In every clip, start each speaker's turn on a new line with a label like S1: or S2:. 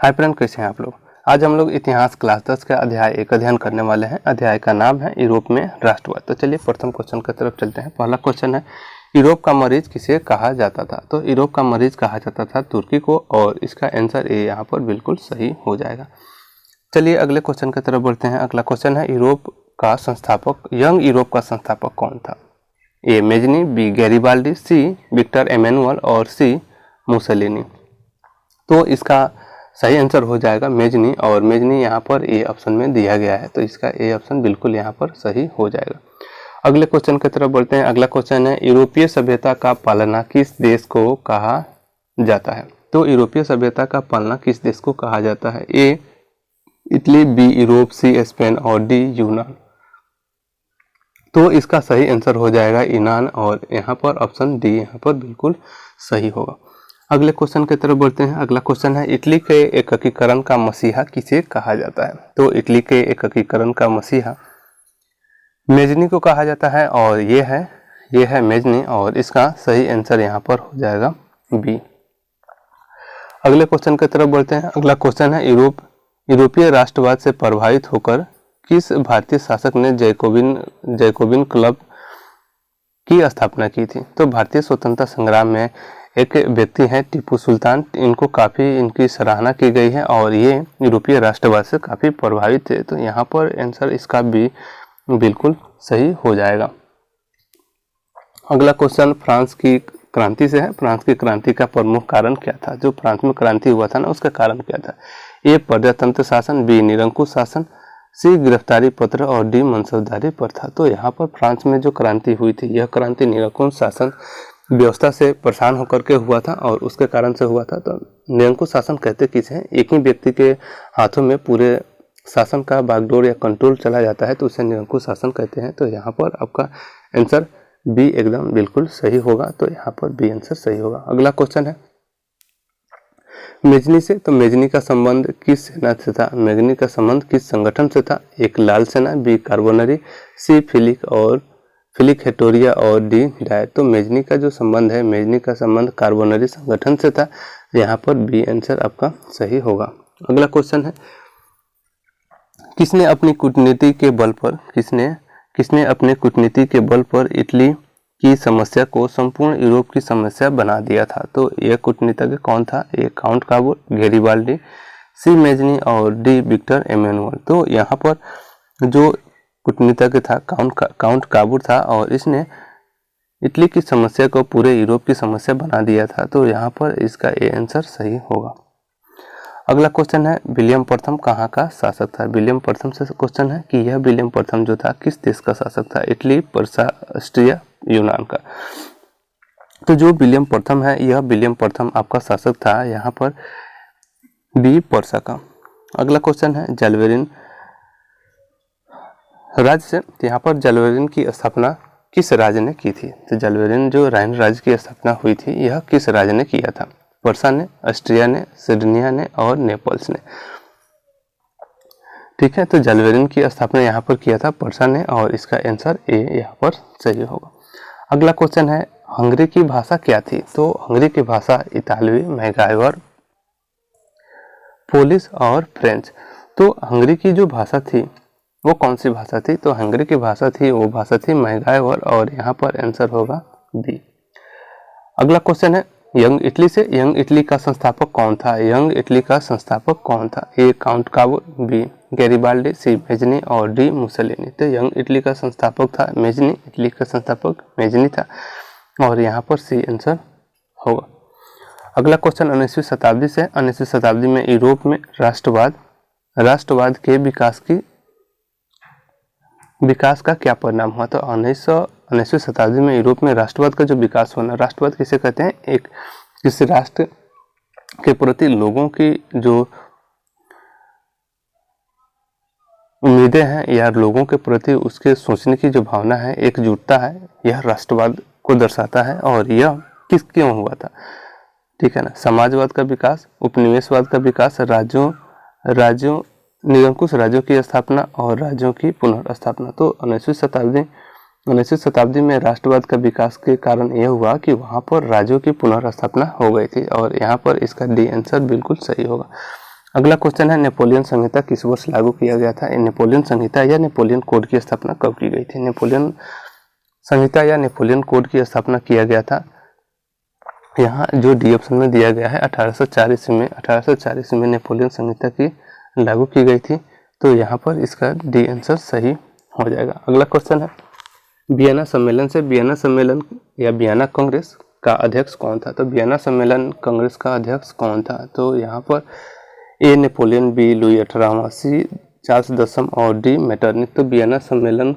S1: Hi friend, कैसे हैं आप लोग। आज हम लोग इतिहास क्लास 10 का अध्याय 1 अध्ययन करने वाले हैं। अध्याय का नाम है यूरोप में राष्ट्रवाद। तो चलिए प्रथम क्वेश्चन की तरफ चलते हैं। पहला क्वेश्चन है, यूरोप का मरीज किसे कहा जाता था। तो यूरोप का मरीज कहा जाता था तुर्की को, और इसका आंसर ए यहाँ पर बिल्कुल सही हो जाएगा। चलिए अगले क्वेश्चन की तरफ बढ़ते हैं। अगला क्वेश्चन है, यूरोप का संस्थापक, यंग यूरोप का संस्थापक कौन था। ए मेजनी, बी गैरिबाल्डी, सी विक्टर एमेनुअल और सी मुसोलिनी। तो इसका सही आंसर हो जाएगा मेजनी, और मेजनी यहाँ पर ए ऑप्शन में दिया गया है, तो इसका ए ऑप्शन बिल्कुल यहाँ पर सही हो जाएगा। अगले क्वेश्चन की तरफ बढ़ते हैं। अगला क्वेश्चन है, यूरोपीय सभ्यता का पालना किस देश को कहा जाता है। तो यूरोपीय सभ्यता का पालना किस देश को कहा जाता है। A Italy, B Europe, C Spain और डी यूनान। तो इसका सही आंसर हो जाएगा यूनान, और यहाँ पर ऑप्शन डी यहाँ पर बिल्कुल सही होगा। अगले क्वेश्चन की तरफ बढ़ते हैं। अगला क्वेश्चन है, इटली के एककीकरण का मसीहा किसे कहा जाता है। तो इटली के एककीकरण का मसीहा मेजनी को कहा जाता है, और ये है मेजनी, और इसका सही आंसर यहाँ पर हो जाएगा बी। अगले क्वेश्चन की तरफ बढ़ते हैं। अगला क्वेश्चन है, यूरोपीय राष्ट्रवाद से प्रभावित होकर किस भारतीय शासक ने जैकोबिन क्लब की स्थापना की थी। तो भारतीय स्वतंत्रता संग्राम में एक व्यक्ति हैं टीपू सुल्तान, इनको काफ़ी इनकी सराहना की गई है, और ये यूरोपीय राष्ट्रवाद से काफ़ी प्रभावित थे। तो यहाँ पर आंसर इसका भी बिल्कुल सही हो जाएगा। अगला क्वेश्चन फ्रांस की क्रांति से है। फ्रांस की क्रांति का प्रमुख कारण क्या था। जो फ्रांस में क्रांति हुआ था ना, उसका कारण क्या था। ए प्रजातंत्र शासन, बी निरंकुश शासन, सी गिरफ्तारी पत्र और डी मनसबदारी प्रथा। तो यहाँ पर फ्रांस में जो क्रांति हुई थी, यह क्रांति निरंकुश शासन व्यवस्था से परेशान होकर के हुआ था, और उसके कारण से हुआ था। तो निरंकुश शासन कहते किसे हैं, एक ही व्यक्ति के हाथों में पूरे शासन का बागडोर या कंट्रोल चला जाता है, तो उसे निरंकुश शासन कहते हैं। तो यहाँ पर आपका आंसर बी एकदम बिल्कुल सही होगा, तो यहाँ पर बी आंसर सही होगा। अगला क्वेश्चन है मेजनी से। तो मेजनी का संबंध किस सेना से था। मेजनी का संबंध किस संगठन से था। एक लाल सेना, बी कार्बोनरी, सी फिलिक हेटोरिया और डी डायट। तो मेजनी का जो संबंध है, मेजनी का संबंध कार्बोनरी संगठन से था। यहाँ पर बी आंसर आपका सही होगा। अगला क्वेश्चन है, किसने अपनी कूटनीति के बल पर इटली की समस्या को संपूर्ण यूरोप की समस्या बना दिया था। तो यह कूटनीतिज्ञ कौन था। ए काउंट काबूल, गैरिबाल्डी, सी मेजनी और डी विक्टर एमेनुअल। तो यहाँ पर जो कूटनीतिज्ञ था काउंट काबूल था, और इसने इटली की समस्या को पूरे यूरोप की समस्या बना दिया था। तो यहाँ पर इसका ए आंसर सही होगा। अगला क्वेश्चन है, विलियम प्रथम कहाँ का शासक था। विलियम प्रथम से क्वेश्चन है कि यह विलियम प्रथम जो था किस देश का शासक था। इटली, पर्सा, ऑस्ट्रिया, यूनान का। तो जो विलियम प्रथम है, यह विलियम प्रथम आपका शासक था, यहाँ पर बी पर्सा का। अगला क्वेश्चन है, जलवेरिन राज्य से। यहाँ पर जलवेरिन की स्थापना किस राज्य ने की थी। तो जलवेरिन जो राइन राज्य की स्थापना हुई थी, यह किस राज्य ने किया था। पर्सा ने, ऑस्ट्रिया ने, सिडनिया ने और नेपल्स ने। ठीक है, तो जलवेरिन की स्थापना यहाँ पर किया था पर्सा ने, और इसका आंसर ए यहाँ पर सही होगा। अगला क्वेश्चन है, हंगरी की भाषा क्या थी। तो हंगरी की भाषा इतालवी, मैगाइवर, पोलिश और फ्रेंच। तो हंगरी की जो भाषा थी वो कौन सी भाषा थी। तो हंगरी की भाषा थी, वो भाषा थी मैगाइवर, और यहाँ पर आंसर होगा बी। अगला क्वेश्चन है, यंग इटली से। यंग इटली का संस्थापक कौन था। यंग इटली का संस्थापक कौन था। ए काउंट काबूल, बी गैरिबाल्डी, सी मेजनी और डी मुसोलिनी। तो यंग इटली का संस्थापक था मेजनी, इटली का संस्थापक मेजनी था, और यहाँ पर सी आंसर होगा। अगला क्वेश्चन 19वीं शताब्दी से। 19वीं शताब्दी में यूरोप में राष्ट्रवाद के विकास का क्या परिणाम हुआ। तो 19वीं शताब्दी में यूरोप में राष्ट्रवाद का जो विकास होना, राष्ट्रवाद किसे कहते हैं, एक किसी राष्ट्र के प्रति लोगों की जो उम्मीदें हैं या लोगों के प्रति उसके सोचने की जो भावना है, एकजुटता है, यह राष्ट्रवाद को दर्शाता है। और यह क्यों हुआ था, ठीक है ना। समाजवाद का विकास, उपनिवेशवाद का विकास, राज्यों निरंकुश राज्यों की स्थापना और राज्यों की पुनर्स्थापना। तो 19वीं शताब्दी में राष्ट्रवाद का विकास के कारण यह हुआ कि वहाँ पर राज्यों की पुनर्स्थापना हो गई थी, और यहाँ पर इसका डी आंसर बिल्कुल सही होगा। अगला क्वेश्चन है नेपोलियन संहिता किस वर्ष लागू किया गया था। नेपोलियन संहिता या नेपोलियन कोड की स्थापना कब की गई थी। नेपोलियन संहिता या नेपोलियन कोड की स्थापना किया गया था, यहाँ जो डी ऑप्शन में दिया गया है 1804 ईस्वी में। 1804 ईस्वी में नेपोलियन संहिता की लागू की गई थी, तो यहाँ पर इसका डी आंसर सही हो जाएगा। अगला क्वेश्चन है वियना सम्मेलन से वियना सम्मेलन या वियना कांग्रेस का अध्यक्ष कौन था। तो वियना सम्मेलन कांग्रेस का अध्यक्ष कौन था। तो यहाँ पर ए नेपोलियन, बी लुई 18वां, सी चार्ल्स दसम और डी मेटरनिक। तो वियना सम्मेलन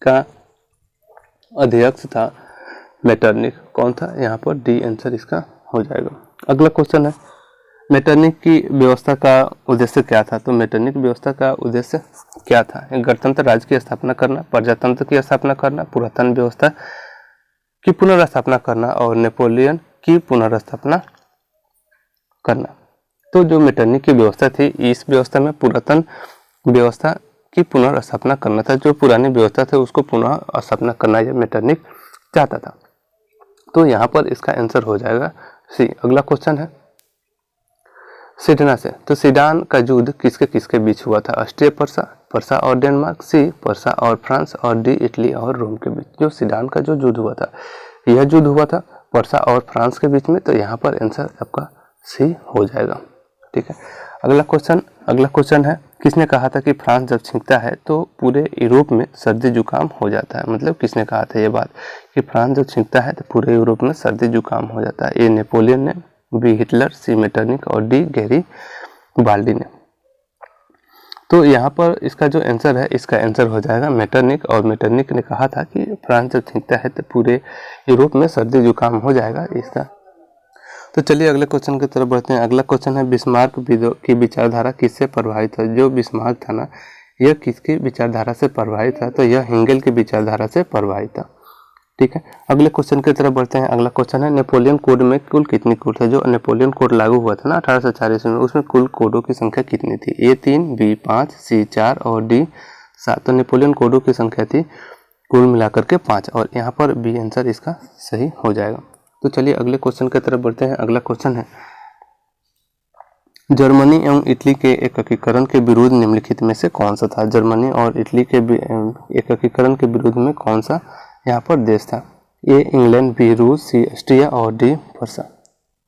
S1: का अध्यक्ष था मेटरनिक। कौन था, यहाँ पर डी आंसर इसका हो जाएगा। अगला क्वेश्चन है मेटरनिक की व्यवस्था का उद्देश्य क्या था। तो मेटरनिक व्यवस्था का उद्देश्य क्या था। गणतंत्र राज्य की स्थापना करना, प्रजातंत्र की स्थापना करना, पुरातन व्यवस्था की पुनर्स्थापना करना और नेपोलियन की पुनर्स्थापना करना। तो जो मेटरनिक की व्यवस्था थी, इस व्यवस्था में पुरातन व्यवस्था की पुनर्स्थापना करना था। जो पुरानी व्यवस्था थी उसको पुनः स्थापना करना यह मेटरनिक चाहता था। तो यहाँ पर इसका आंसर हो जाएगा सी। अगला क्वेश्चन है सिडना से। तो सिडान का युद्ध किसके किसके बीच हुआ था। ऑस्ट्रिया पर्सा, पर्सा और डेनमार्क, सी पर्सा और फ्रांस और डी इटली और रोम के बीच। जो सिडान का जो युद्ध हुआ था, यह युद्ध हुआ था पर्सा और फ्रांस के बीच में। तो यहाँ पर आंसर आपका सी हो जाएगा। ठीक है। अगला क्वेश्चन है किसने कहा था कि फ्रांस जब छींकता है तो पूरे यूरोप में सर्दी जुकाम हो जाता है। मतलब किसने कहा था ये बात कि फ्रांस जब छींकता है तो पूरे यूरोप में सर्दी जुकाम हो जाता है। ए नेपोलियन ने, बी हिटलर, सी मेटरनिक और डी गैरी बाल्डी ने। तो यहाँ पर इसका जो आंसर है, इसका आंसर हो जाएगा मेटरनिक। और मेटरनिक ने कहा था कि फ्रांस जब छींकता है तो पूरे यूरोप में सर्दी जुकाम हो जाएगा इसका। तो चलिए अगले क्वेश्चन की तरफ बढ़ते हैं। अगला क्वेश्चन है बिस्मार्क की विचारधारा किससे प्रभावित है। जो बिस्मार्क था ना, यह किसकी विचारधारा से प्रभावित था। तो यह हेंगेल की विचारधारा से प्रभावित था। ठीक है। अगले क्वेश्चन की तरफ बढ़ते हैं। अगला क्वेश्चन है नेपोलियन कोड में कुल कितनी कोड था। जो नेपोलियन कोड लागू हुआ था ना 1804 ईस्वी में, उसमें कुल कोडों की संख्या कितनी थी। ए 3, बी 5, सी 4 और डी 7। तो नेपोलियन कोडों की संख्या थी कुल मिलाकर के 5 और यहाँ पर बी आंसर इसका सही हो जाएगा। तो चलिए अगले क्वेश्चन की तरफ बढ़ते हैं। अगला क्वेश्चन है जर्मनी एवं इटली के एकीकरण के विरोध निम्नलिखित में से कौन सा था। जर्मनी और इटली के एकीकरण के विरोध में कौन सा यहाँ पर देश था। ए इंग्लैंड, बी रूस, सी ऑस्ट्रिया और डी पर्सा।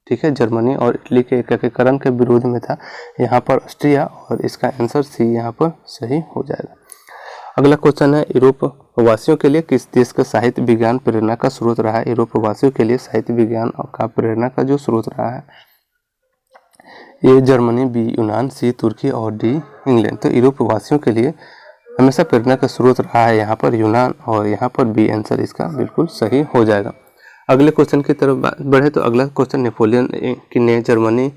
S1: ठीक है। जर्मनी और इटली के एकीकरण के विरोध में था यहाँ पर ऑस्ट्रिया और इसका आंसर सी यहाँ पर सही हो जाएगा। अगला क्वेश्चन है यूरोप वासियों के लिए किस देश का साहित्य विज्ञान प्रेरणा का स्रोत रहा है। यूरोप वासियों के लिए साहित्य विज्ञान का प्रेरणा का जो स्रोत रहा है, ए जर्मनी, बी यूनान, सी तुर्की और डी इंग्लैंड। तो यूरोप वासियों के लिए हमेशा प्रेरणा का स्रोत रहा है यहाँ पर यूनान और यहाँ पर बी आंसर इसका बिल्कुल सही हो जाएगा। अगले क्वेश्चन की तरफ बढ़े तो अगला क्वेश्चन नेपोलियन ने जर्मनी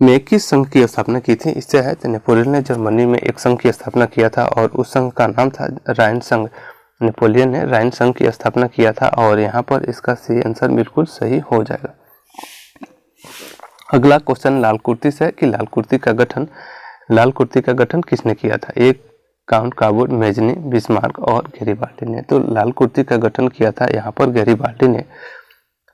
S1: में किस संघ की स्थापना की थी। इससे है तो नेपोलियन ने जर्मनी में एक संघ की स्थापना किया था और उस संघ का नाम था राइन संघ। नेपोलियन ने राइन संघ की स्थापना किया था और यहाँ पर इसका सही आंसर बिल्कुल सही हो जाएगा। अगला क्वेश्चन लाल कुर्ती से है कि लाल कुर्ती का गठन किसने किया था। एक काउंट काबूर, मेजनी, बिस्मार्क और गैरीबाल्डी ने। तो लाल कुर्ती का गठन किया था यहाँ पर गैरीबाल्डी ने।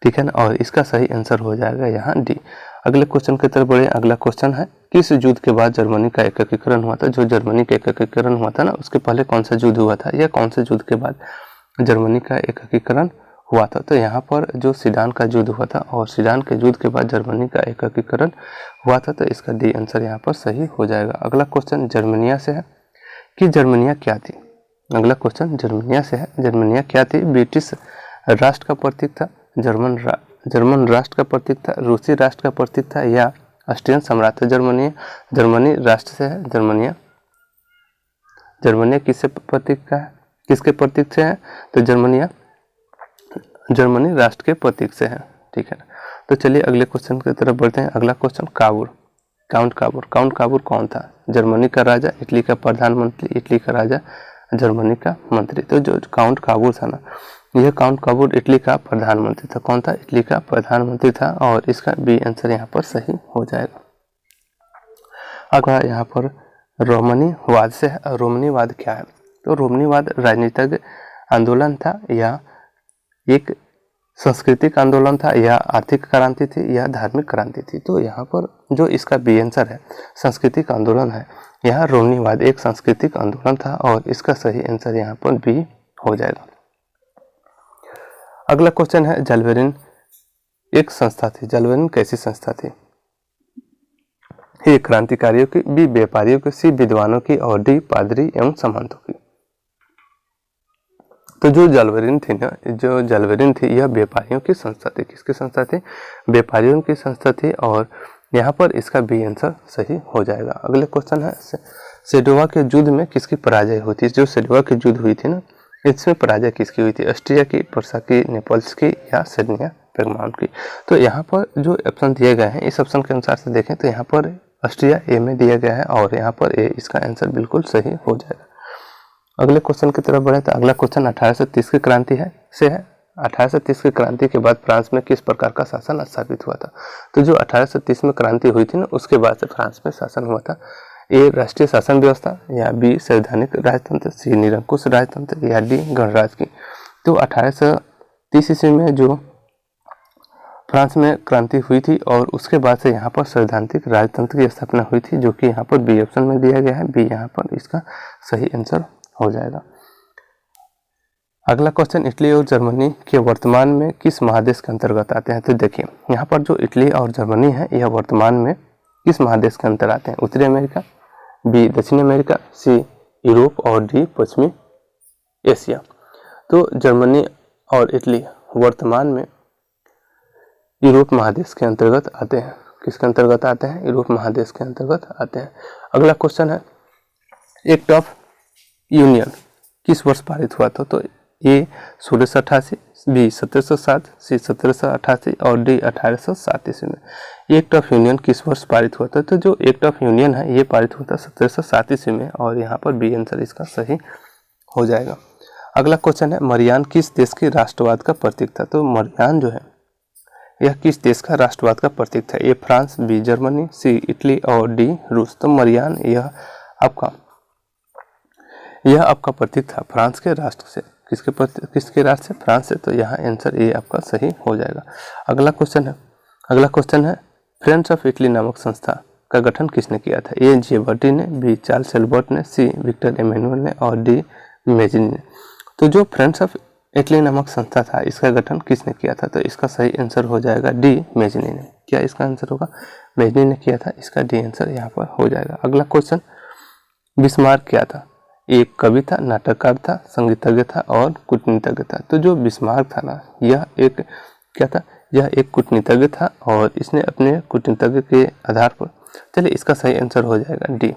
S1: ठीक है ना। और इसका सही आंसर हो जाएगा यहाँ डी। अगले क्वेश्चन की तरफ बढ़े। अगला क्वेश्चन है किस युद्ध के बाद जर्मनी का एकीकरण हुआ था। जो जर्मनी का एकीकरण हुआ था ना, उसके पहले कौन सा युद्ध हुआ था या कौन से युद्ध के बाद जर्मनी का एकीकरण हुआ था। तो यहाँ पर जो सिडान का युद्ध हुआ था और सिडान के युद्ध के बाद जर्मनी का एकीकरण हुआ था। तो इसका डी आंसर यहाँ पर सही हो जाएगा। अगला क्वेश्चन जर्मनिया से है कि जर्मनिया क्या थी। अगला क्वेश्चन जर्मनिया से है, जर्मनिया क्या थी। ब्रिटिश राष्ट्र का प्रतीक था, जर्मन राष्ट्र का प्रतीक था, रूसी राष्ट्र का प्रतीक था या ऑस्ट्रियन सम्राट था। जर्मनी राष्ट्र से है। जर्मनिया किससे प्रतीक का है, किसके प्रतीक से है। तो जर्मनी राष्ट्र के प्रतीक से है। ठीक है। तो चलिए अगले क्वेश्चन की तरफ बढ़ते हैं। अगला क्वेश्चन काउंट काबूर कौन था। जर्मनी का राजा, इटली का प्रधानमंत्री, इटली का राजा, जर्मनी का मंत्री। तो जो काउंट काबूर था ना, यह काउंट काबूर इटली का प्रधानमंत्री था। कौन था, इटली का प्रधानमंत्री था और इसका बी आंसर यहाँ पर सही हो जाएगा। अगला यहाँ पर रोमनीवाद से है। रोमनीवाद क्या है। तो रोमनीवाद राजनीतिक आंदोलन था या एक सांस्कृतिक आंदोलन था या आर्थिक क्रांति थी या धार्मिक क्रांति थी। तो यहाँ पर जो इसका बी आंसर है सांस्कृतिक आंदोलन है। यहाँ रूढ़िवाद एक सांस्कृतिक आंदोलन था और इसका सही आंसर यहाँ पर बी हो जाएगा। अगला क्वेश्चन है जाल्बेरिन एक संस्था थी। जाल्बेरिन कैसी संस्था थी? ए क्रांतिकारियों की, बी व्यापारियों की, सी विद्वानों की और डी पादरी एवं सामंतों की। तो जो जाल्बेरिन थी ना, जो जाल्बेरिन थी यह व्यापारियों की संस्था थी। किसकी संस्था थी? व्यापारियों की संस्था थी और यहाँ पर इसका बी आंसर सही हो जाएगा। अगले क्वेश्चन है सेडोवा के युद्ध में किसकी पराजय हुई थी? जो सेडोवा की युद्ध हुई थी ना, इसमें पराजय किसकी हुई थी? ऑस्ट्रिया की, पर्सा की, नेपल्स की या सेर्निया पेगमाउंट की। तो यहाँ पर जो ऑप्शन दिए गए हैं इस ऑप्शन के अनुसार से देखें तो यहाँ पर ऑस्ट्रिया ए में दिया गया है और यहाँ पर ए इसका आंसर बिल्कुल सही हो जाएगा। अगले क्वेश्चन की तरफ बढ़े तो अगला क्वेश्चन 1830 की क्रांति है 1830 की क्रांति के बाद फ्रांस में किस प्रकार का शासन स्थापित हुआ था? तो जो 1830 में क्रांति हुई थी ना, उसके बाद से फ्रांस में शासन हुआ था। ए राष्ट्रीय शासन व्यवस्था या बी संवैधानिक राजतंत्र, सी निरंकुश राजतंत्र या डी गणराज्य की। तो 1830 ईस्वी में जो फ्रांस में क्रांति हुई थी और उसके बाद से यहाँ पर सैद्धांतिक राजतंत्र की स्थापना हुई थी, जो कि यहाँ पर बी ऑप्शन में दिया गया है। बी यहाँ पर इसका सही आंसर हो जाएगा। अगला क्वेश्चन इटली और जर्मनी के वर्तमान में किस महादेश के अंतर्गत आते हैं? तो देखिए यहाँ पर जो इटली और जर्मनी है यह वर्तमान में किस महादेश के अंतर्गत आते हैं? उत्तरी अमेरिका, बी दक्षिण अमेरिका, सी यूरोप और डी पश्चिमी एशिया। तो जर्मनी और इटली वर्तमान में यूरोप महादेश के अंतर्गत आते हैं। किसके अंतर्गत आते हैं? यूरोप महादेश के अंतर्गत आते हैं। अगला क्वेश्चन है एक्ट ऑफ यूनियन किस वर्ष पारित हुआ था? तो ए 1688, बी 1707, सी 1788 और डी 1807 ईस्वी में। एक्ट ऑफ यूनियन किस वर्ष पारित हुआ था? तो जो एक्ट ऑफ यूनियन है ये पारित हुआ था 1707 ईस्वी में और यहाँ पर बी आंसर इसका सही हो जाएगा। अगला क्वेश्चन है मरियान किस देश के राष्ट्रवाद का प्रतीक था? तो मरियान जो है यह किस देश का राष्ट्रवाद का प्रतीक था? A France, B Germany, C Italy और डी रूस। तो मरियान यह आपका प्रतीक था फ्रांस के राष्ट्र से। किसके राष्ट्र से? फ्रांस से। तो यहाँ आंसर ए आपका सही हो जाएगा। अगला क्वेश्चन है फ्रेंड्स ऑफ इटली नामक संस्था का गठन किसने किया था? ए जियोवर्टी ने, बी चार्ल्स एल्बर्ट ने, सी विक्टर एमेनुअल ने और डी मेजिनी ने। तो जो फ्रेंड्स ऑफ इटली नामक संस्था था इसका गठन किसने किया था? तो इसका सही आंसर हो जाएगा डी मेजिनी ने। क्या इसका आंसर होगा? मेजिनी ने किया था। इसका डी आंसर यहाँ पर हो जाएगा। अगला क्वेश्चन बिस्मार्क क्या था? एक कवि था, नाटककार था, संगीतज्ञ था और कूटनीतिज्ञ था। तो जो बिस्मार्क था ना यह एक क्या था? यह एक कूटनीतिज्ञ था और इसने अपने कूटनीतिज्ञ के आधार पर, चलिए इसका सही आंसर हो जाएगा डी।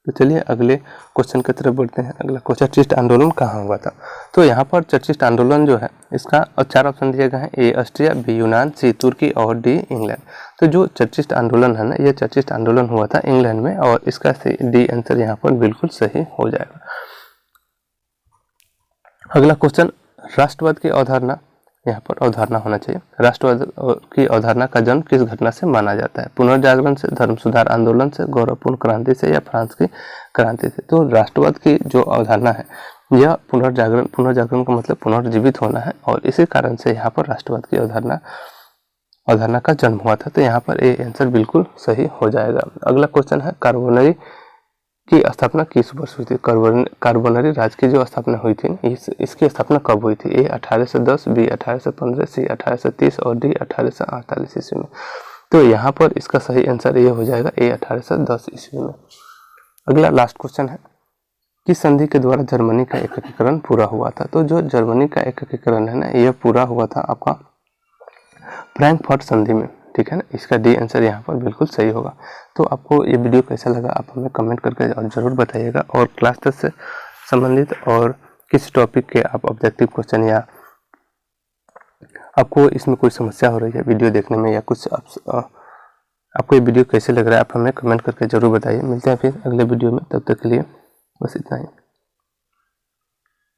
S1: तो चलिए अगले क्वेश्चन की तरफ बढ़ते हैं। अगला क्वेश्चन चर्चिस्ट आंदोलन कहाँ हुआ था? तो यहाँ पर चर्चिस्ट आंदोलन जो है इसका 4 ऑप्शन दिए गए हैं। ए ऑस्ट्रिया, बी यूनान, सी तुर्की और डी इंग्लैंड। तो जो चर्चिस्ट आंदोलन है ना यह चर्चिस्ट आंदोलन हुआ था इंग्लैंड में और इसका डी आंसर यहाँ पर बिल्कुल सही हो जाएगा। अगला क्वेश्चन राष्ट्रवाद की अवधारणा, यहाँ पर अवधारणा होना चाहिए। राष्ट्रवाद की अवधारणा का जन्म किस घटना से माना जाता है? पुनर्जागरण से, धर्म सुधार आंदोलन से, गौरवपूर्ण क्रांति से या फ्रांस की क्रांति से? तो राष्ट्रवाद की जो अवधारणा है यह पुनर्जागरण का मतलब पुनर्जीवित होना है और इसी कारण से यहाँ पर राष्ट्रवाद की अवधारणा का जन्म हुआ था। तो यहाँ पर ए आंसर बिल्कुल सही हो जाएगा। अगला क्वेश्चन है कार्बोनरी की स्थापना किस वर्ष हुई थी? कार्बोनरी राज्य की जो स्थापना हुई थी इसकी स्थापना कब हुई थी? ए 1810, बी 1815, सी 1830 और डी 1848 ईस्वी में। तो यहाँ पर इसका सही आंसर ये हो जाएगा ए 1810 ईस्वी में। अगला लास्ट क्वेश्चन है किस संधि के द्वारा जर्मनी का एकीकरण पूरा हुआ था? तो जो जर्मनी का एकीकरण है ना यह पूरा हुआ था आपका फ्रैंकफर्ट संधि में, ठीक है ना। इसका डी आंसर यहाँ पर बिल्कुल सही होगा। तो आपको ये वीडियो कैसा लगा आप हमें कमेंट करके और ज़रूर बताइएगा। और क्लास 10 से संबंधित और किस टॉपिक के आप ऑब्जेक्टिव क्वेश्चन या आपको इसमें कोई समस्या हो रही है वीडियो देखने में या कुछ आपको ये वीडियो कैसे लग रहा है आप हमें कमेंट करके ज़रूर बताइए। मिलते हैं फिर अगले वीडियो में, तब तक के लिए बस इतना ही।